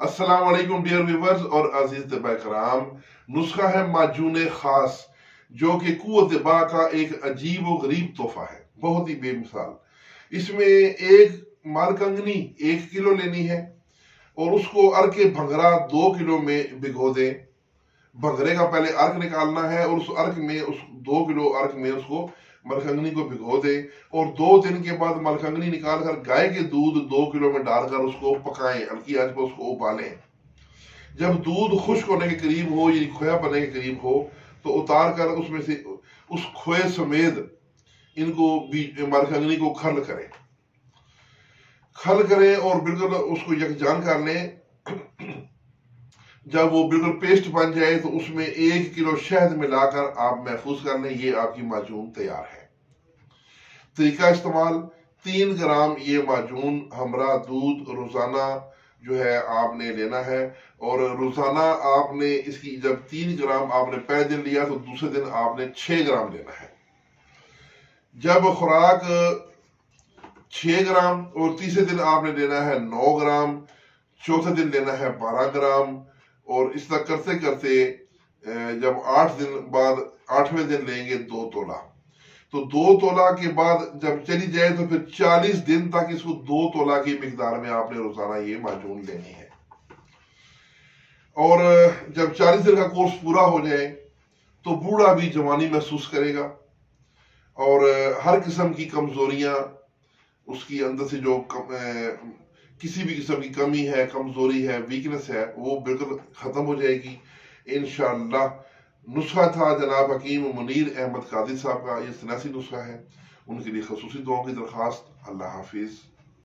السلام علیکم dear viewers اور عزیز طبع کرام. نسخہ ہے معجون خاص جو کہ قوت با کا ایک عجیب و غریب تحفہ ہے، بہت ہی بے مثال. اس میں ایک مارکنگنی 1 کلو لینی ہے اور اس کو ارک بھنگرا 2 کلو میں بھگو دیں. بھنگرے کا پہلے ارک نکالنا ہے اور اس ارک میں اس 2 کلو ارک میں اس کو ملکنگنی کو بھگو دیں اور 2 دن کے بعد ملکنگنی نکال کر گائے کے دودھ 2 کلو میں ڈال کر اس کو پکائیں، ہلکی آنچ پر اس کو ابالیں. جب دودھ خشک ہونے کے قریب ہو یعنی کھویا بننے کے قریب ہو تو اتار کر اس میں سے اس کھوئے سمیت ان کو ملکنگنی کو کھل کریں اور بالکل اس کو یکجان کر لیں. جب وہ بالکل پیسٹ بن جائے تو اس میں 1 کلو شہد ملا کر آپ محفوظ کر لیں. یہ آپ کی معجون تیار ہے. طریقہ استعمال: 3 گرام یہ معجون ہمراہ دودھ روزانہ جو ہے آپ نے لینا ہے اور روزانہ آپ نے اس کی جب 3 گرام آپ نے پہلے دن لیا تو دوسرے دن آپ نے 6 گرام لینا ہے. جب خوراک 6 گرام اور تیسرے دن آپ نے لینا ہے 9 گرام، چوتھے دن لینا ہے 12 گرام اور اس طرح کرتے کرتے جب 8 دن بعد 8ویں دن لیں گے 2 تولہ. تو 2 تولہ کے بعد جب چلی جائے تو پھر 40 دن تک اس کو 2 تولہ کی مقدار میں آپ نے روزانہ یہ معجون لینی ہے. اور جب 40 دن کا کورس پورا ہو جائے تو بوڑھا بھی جوانی محسوس کرے گا اور ہر قسم کی کمزوریاں اس کی اندر سے جو کسی بھی قسم کی کمی ہے، کمزوری ہے، ویکنس ہے، وہ بالکل ختم ہو جائے گی انشاءاللہ. نسخہ تھا جناب حکیم منیر احمد قادری صاحب کا. یہ 87 نسخہ ہے. ان کے لیے خصوصی دعاؤں کی درخواست. اللہ حافظ.